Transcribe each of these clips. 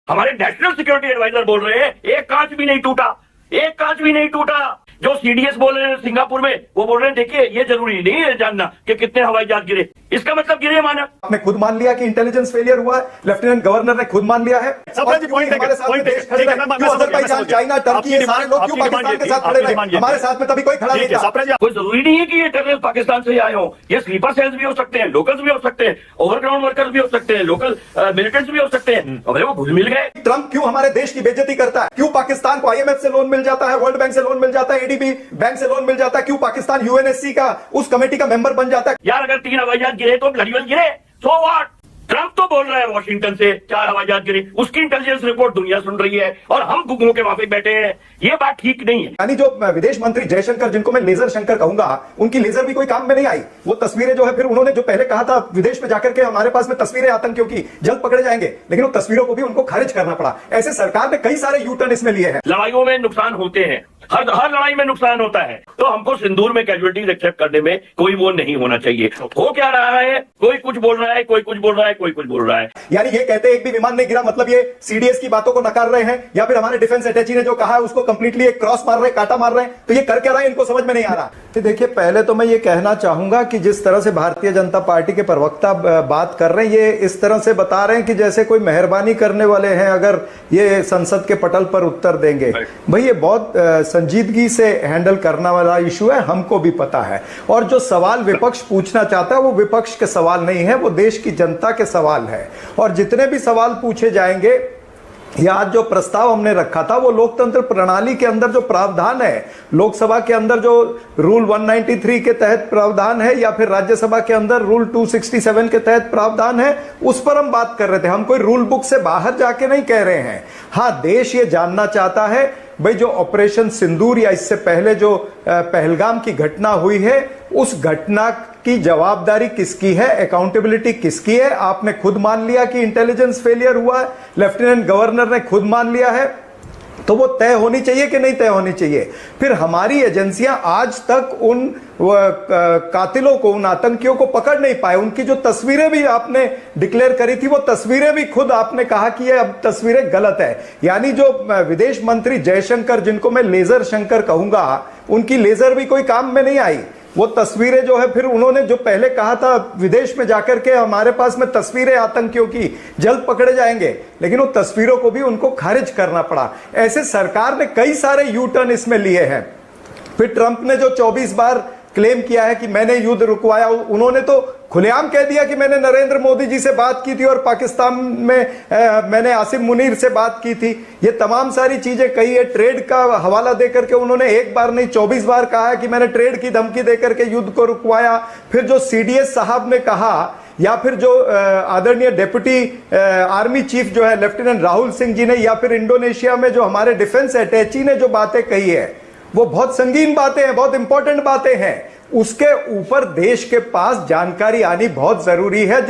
हमारे national security adviser बोल रहे हैं एक कांच भी नहीं टूटा, एक कांच भी नहीं टूटा। जो सीडीएस बोल रहे हैं सिंगापुर में, वो बोल रहे हैं देखिए ये जरूरी नहीं है जानना कि कितने हवाई जहाज गिरे, इसका मतलब गिरे माना। आपने खुद मान लिया कि इंटेलिजेंस फेलियर हुआ है, लेफ्टिनेंट गवर्नर ने खुद मान लिया है। चाइना, टर्की, ये सारे लोग क्यों पाकिस्तान के साथ खड़े रहे? हमारे साथ में तभी कोई खड़ा नहीं था। कोई जरूरी नहीं है कि ये टेररिस्ट पाकिस्तान से आए हो, ये स्लीपर सेल्स भी हो सकते हैं, लोकल्स भी हो सकते हैं, ओवरग्राउंड वर्कर्स भी हो सकते हैं, लोकल मिलिटेंट्स भी हो सकते हैं। अरे वो घुल मिल गए। ट्रंप क्यों हमारे देश की बेइज्जती करता है? क्यों पाकिस्तान को आईएमएफ से लोन मिल जाता है, वर्ल्ड बैंक से लोन मिल जाता है, एडीबी बैंक से लोन मिल जाता है? क्यों पाकिस्तान यूएनएससी का उस कमेटी का मेंबर बन जाता है? यार अगर 3 हवाई जहाज गिरे तो लड़ीवल गिरे, सो व्हाट? ट्रंप तो बोल रहा है वॉशिंगटन से 4 हवाई जहाज गिरे, उसकी इंटेलिजेंस रिपोर्ट दुनिया सुन रही है और हम गुगलों के वहां पे बैठे हैं। ये बात ठीक नहीं है। यानी जो विदेश मंत्री जयशंकर, जिनको मैं लेजर शंकर कहूंगा, उनकी लेजर भी कोई काम में नहीं आई। वो तस्वीरें जो है, फिर उन्होंने जो पहले कहा था विदेश में जाकर के हमारे पास में तस्वीरें आतंकियों की जल्द पकड़े जाएंगे, लेकिन वो तस्वीरों को भी उनको खारिज करना पड़ा। ऐसे सरकार ने कई सारे यू टर्न इसमें लिए हैं। लड़ाइयों में नुकसान होते हैं, हर लड़ाई में नुकसान होता है, तो हमको सिंदूर में कैजुअलिटीज एक्सेप्ट करने में कोई वो नहीं होना चाहिए। हो क्या रहा है, कोई कुछ बोल रहा है, कोई कुछ बोल रहा है, कोई कुछ बोल रहा है। यानी ये कहते एक भी विमान नहीं गिरा, मतलब ये सीडीएस की बातों को नकार रहे हैं, या फिर हमारे डिफेंस अटैची ने जो कहा है उसको कंप्लीटली एक क्रॉस मार रहे, काटा मार रहे हैं। तो ये कर क्या रहा है, इनको समझ में नहीं आ रहा। तो देखिए, पहले तो मैं ये कहना चाहूंगा कि जिस तरह से भारतीय जनता पार्टी के प्रवक्ता बात कर रहे हैं, ये इस तरह से बता रहे हैं कि जैसे कोई मेहरबानी करने वाले हैं अगर ये संसद के पटल पर उत्तर देंगे। भाई ये बहुत संजीदगी से हैंडल करने वाला इशू है, हमको भी पता है। और जो सवाल विपक्ष पूछना चाहता है वो विपक्ष के सवाल नहीं है, वो देश की जनता के सवाल है। और जितने भी सवाल पूछे जाएंगे, या आज जो प्रस्ताव हमने रखा था वो लोकतंत्र प्रणाली के अंदर जो प्रावधान है, लोकसभा के अंदर जो रूल 193 के तहत प्रावधान है, या फिर राज्यसभा के अंदर रूल 267 के तहत प्रावधान है, उस पर हम बात कर रहे थे। हम कोई रूल बुक से बाहर जाके नहीं कह रहे हैं। हाँ, देश ये जानना चाहता है भाई जो ऑपरेशन सिंदूर या इससे पहले जो पहलगाम की घटना हुई है, उस घटना की जवाबदारी किसकी है, अकाउंटेबिलिटी किसकी है? आपने खुद मान लिया कि इंटेलिजेंस फेलियर हुआ है, लेफ्टिनेंट गवर्नर ने खुद मान लिया है, तो वो तय होनी चाहिए कि नहीं तय होनी चाहिए? फिर हमारी एजेंसियां आज तक उन कातिलों को, उन आतंकियों को पकड़ नहीं पाए। उनकी जो तस्वीरें भी आपने डिक्लेयर करी थी, वो तस्वीरें भी खुद आपने कहा कि ये अब तस्वीरें गलत है। यानी जो विदेश मंत्री जयशंकर, जिनको मैं लेजर शंकर कहूंगा, उनकी लेजर भी कोई काम में नहीं आई। वो तस्वीरें जो है, फिर उन्होंने जो पहले कहा था विदेश में जाकर के हमारे पास में तस्वीरें आतंकियों की जल्द पकड़े जाएंगे, लेकिन वो तस्वीरों को भी उनको खारिज करना पड़ा। ऐसे सरकार ने कई सारे यू टर्न इसमें लिए हैं। फिर ट्रंप ने जो 24 बार क्लेम किया है कि मैंने युद्ध रुकवाया, उन्होंने तो खुलेआम कह दिया कि मैंने नरेंद्र मोदी जी से बात की थी और पाकिस्तान में मैंने आसिम मुनीर से बात की थी। ये तमाम सारी चीजें कही है। ट्रेड का हवाला देकर के उन्होंने एक बार नहीं 24 बार कहा है कि मैंने ट्रेड की धमकी देकर के युद्ध को रुकवाया। फिर जो सीडीएस साहब ने कहा, या फिर जो आदरणीय डेप्यूटी आर्मी चीफ जो है लेफ्टिनेंट राहुल सिंह जी ने, या फिर इंडोनेशिया में जो हमारे डिफेंस अटैची ने जो बातें कही है, वो बहुत संगीन बातें हैं, बहुत इंपॉर्टेंट बातें हैं। उसके ऊपर देश के पास जानकारी आनी बहुत जरूरी है।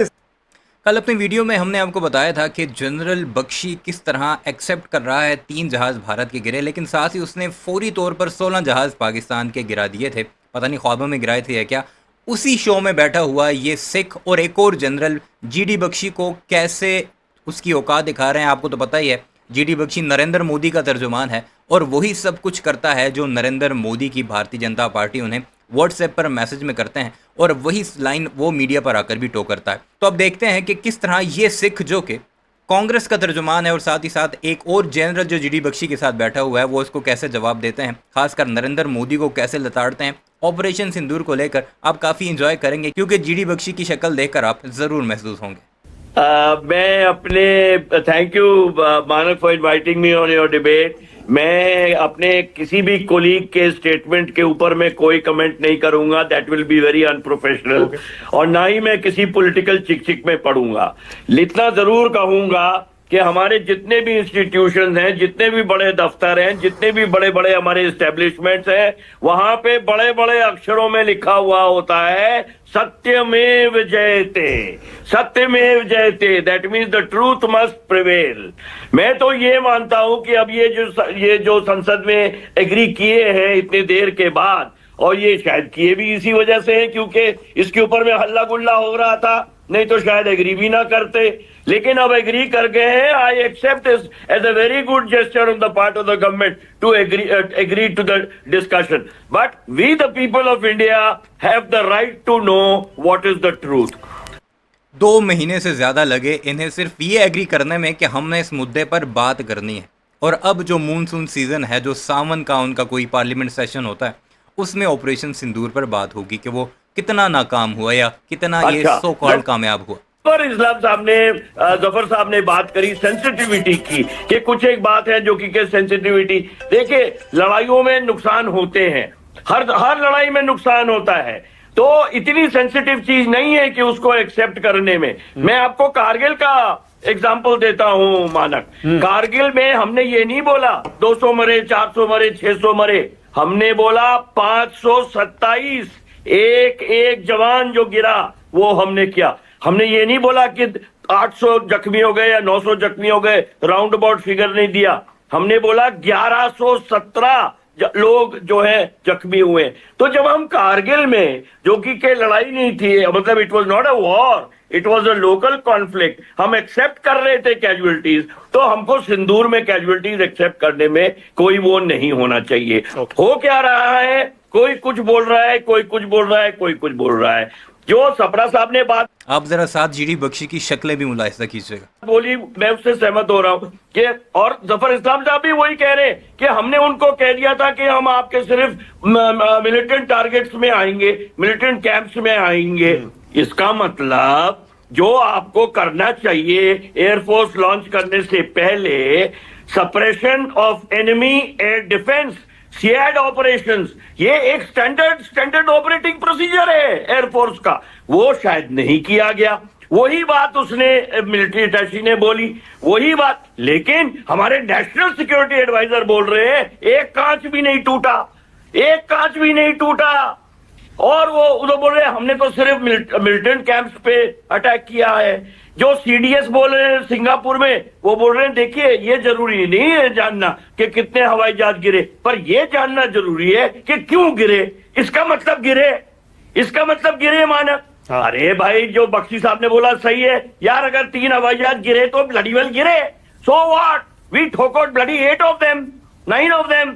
कल अपने वीडियो में हमने आपको बताया था कि जनरल बख्शी किस तरह एक्सेप्ट कर रहा है 3 जहाज़ भारत के गिरे, लेकिन साथ ही उसने फौरी तौर पर 16 जहाज़ पाकिस्तान के गिरा दिए थे। पता नहीं ख्वाबों में गिराए थे या क्या। उसी शो में बैठा हुआ ये सिख और एक और जनरल जीडी बख्शी को कैसे उसकी औकात दिखा रहे हैं, आपको तो पता ही है। जीडी बख्शी नरेंद्र मोदी का तर्जुमान है और वही सब कुछ करता है जो नरेंद्र मोदी की भारतीय जनता पार्टी उन्हें व्हाट्सएप पर मैसेज में करते हैं, और वही लाइन वो मीडिया पर आकर भी टो करता है। तो अब देखते हैं कि किस तरह ये सिख जो कि कांग्रेस का तर्जुमान है और साथ ही साथ एक और जनरल जो जीडी बख्शी के साथ बैठा हुआ है, वो इसको कैसे जवाब देते हैं, खासकर नरेंद्र मोदी को कैसे लताड़ते हैं। ऑपरेशन सिंदूर को लेकर आप काफ़ी इंजॉय करेंगे, क्योंकि जीडी बख्शी की शक्ल देखकर आप ज़रूर महसूस होंगे। मैं अपने थैंक यू मानक for inviting me on your debate. मैं अपने किसी भी कोलीग के स्टेटमेंट के ऊपर में कोई कमेंट नहीं करूंगा, that will be very unprofessional. और ना ही मैं किसी पॉलिटिकल चिक चिक में पढ़ूंगा। इतना जरूर कहूंगा कि हमारे जितने भी इंस्टीट्यूशन हैं, जितने भी बड़े दफ्तर हैं, जितने भी बड़े बड़े हमारे एस्टेब्लिशमेंट्स हैं, वहां पे बड़े बड़े अक्षरों में लिखा हुआ होता है सत्यमेव जयते, सत्यमेव जयते। That means the truth must prevail. मैं तो ये मानता हूं कि अब ये जो संसद में एग्री किए हैं इतनी देर के बाद, और ये शायद किए भी इसी वजह से है क्योंकि इसके ऊपर में हल्ला गुल्ला हो रहा था, नहीं तो शायद एग्री भी ना करते। लेकिन अब एग्री कर गए हैं. I accept this as a very good gesture on the part of the government to agree to the discussion. But we the people of India have the right to know what is the truth. 2 महीने से ज़्यादा लगे इन्हें सिर्फ ये agree करने में कि हमने इस मुद्दे पर बात करनी है. और अब जो मानसून सीज़न है, जो सावन का उनका कोई पार्लियामेंट सेशन होता है, उसमें ऑपरेशन सिंदूर पर बात होगी कि वो कितना नाकाम हुआ या कितना ये सो कॉल्ड कामयाब हुआ. पर इस्लाम साहब ने, जफर साहब ने बात करी सेंसिटिविटी की कि कुछ एक बात है जो कि सेंसिटिविटी. देखिए, लड़ाइयों में नुकसान होते हैं, हर लड़ाई में नुकसान होता है, तो इतनी सेंसिटिव चीज नहीं है कि उसको एक्सेप्ट करने में. मैं आपको कारगिल का एग्जाम्पल देता हूं मानक. कारगिल में हमने ये नहीं बोला 200 मरे, 400 मरे, 600 मरे. हमने बोला 527. एक जवान जो गिरा वो हमने किया. हमने ये नहीं बोला कि 800 जख्मी हो गए या 900 जख्मी हो गए, राउंड अबाउट फिगर नहीं दिया. हमने बोला 1117 लोग जो है जख्मी हुए. तो जब हम कारगिल में, जो कि लड़ाई नहीं थी, मतलब it was not a war, it was a local conflict, हम एक्सेप्ट कर रहे थे कैजुअलिटीज, तो हमको सिंदूर में कैजुअलिटीज एक्सेप्ट करने में कोई वो नहीं होना चाहिए. हो क्या रहा है, कोई कुछ बोल रहा है, कोई कुछ बोल रहा है, कोई कुछ बोल रहा है. जो सपरा साहब ने बात, आप जरा साथ जीडी बख्शी की शक्लें भी मुलाहिजा कीजिएगा. बोली, मैं उससे सहमत हो रहा हूं कि, और जफर इस्लाम साहब भी वही कह रहे कि हमने उनको कह दिया था कि हम आपके सिर्फ मिलिटेंट टारगेट्स में आएंगे, मिलिटेंट कैंप्स में आएंगे. इसका मतलब जो आपको करना चाहिए एयरफोर्स लॉन्च करने से पहले, suppression of enemy air defence, SEAD operations, ये एक स्टैंडर्ड ऑपरेटिंग प्रोसीजर है एयरफोर्स का, वो शायद नहीं किया गया. वही बात उसने मिलिट्री अटैची ने बोली, वही बात. लेकिन हमारे नेशनल सिक्योरिटी एडवाइजर बोल रहे हैं एक कांच भी नहीं टूटा, एक कांच भी नहीं टूटा. और वो उधर बोल रहे हैं हमने तो सिर्फ मिलिटेंट कैंप्स पे अटैक किया है. जो सीडीएस बोल रहे हैं सिंगापुर में, वो बोल रहे हैं देखिए ये जरूरी नहीं है जानना कि कितने हवाई जहाज गिरे, पर ये जानना जरूरी है कि क्यों गिरे. इसका मतलब गिरे मानक. अरे भाई, जो बख्शी साहब ने बोला सही है यार, अगर 3 हवाई जहाज गिरे तो ब्लडी वेल गिरे, सो व्हाट, वी ठोक out bloody 8 of them, 9 of them.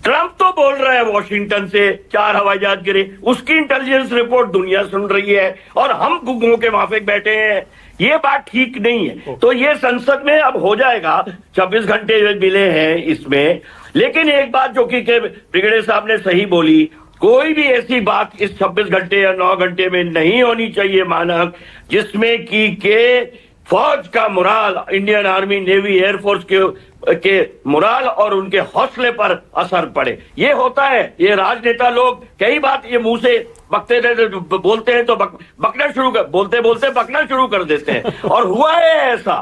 Trump तो बोल रहा है वॉशिंगटन से 4 हवाई जहाज गिरे, उसकी इंटेलिजेंस रिपोर्ट दुनिया सुन रही है और हम गुग्गों के माफिक बैठे हैं. ये बात ठीक नहीं है. तो ये संसद में अब हो जाएगा, 26 घंटे मिले हैं इसमें. लेकिन एक बात जो कि ब्रिगेडियर साहब ने सही बोली, कोई भी ऐसी बात इस 26 घंटे या 9 घंटे में नहीं होनी चाहिए मानक, जिसमें कि फौज का mural, Indian army, navy, air force के मुराल और उनके हौसले पर असर पड़े. ये होता है, ये राजनेता लोग कई बात ये मुंह से बकते रहते, बोलते हैं तो बकना शुरू कर, बोलते बोलते बकना शुरू कर देते हैं. और हुआ है ऐसा,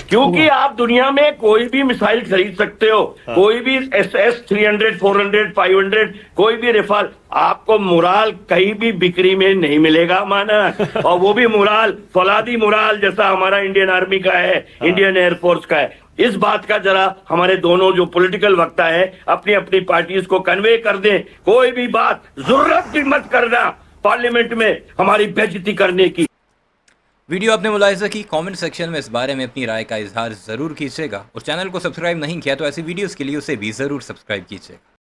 क्योंकि आप दुनिया में कोई भी मिसाइल खरीद सकते हो, कोई भी SS-300, 400, 500, कोई भी रिफाल, आपको मुराल कहीं भी बिक्री में नहीं मिलेगा माना. और वो भी मुराल, फौलादी मुराल जैसा हमारा इंडियन आर्मी का है, इंडियन एयरफोर्स का है. इस बात का जरा हमारे दोनों जो पॉलिटिकल वक्ता है अपनी अपनी पार्टीज को कन्वे कर दें. कोई भी बात जरूरत भी मत करना पार्लियामेंट में हमारी बेइज्जती करने की. वीडियो आपने मुलाहिजा की, कमेंट सेक्शन में इस बारे में अपनी राय का इजहार ज़रूर कीजिएगा. और चैनल को सब्सक्राइब नहीं किया तो ऐसी वीडियोस के लिए उसे भी ज़रूर सब्सक्राइब कीजिएगा.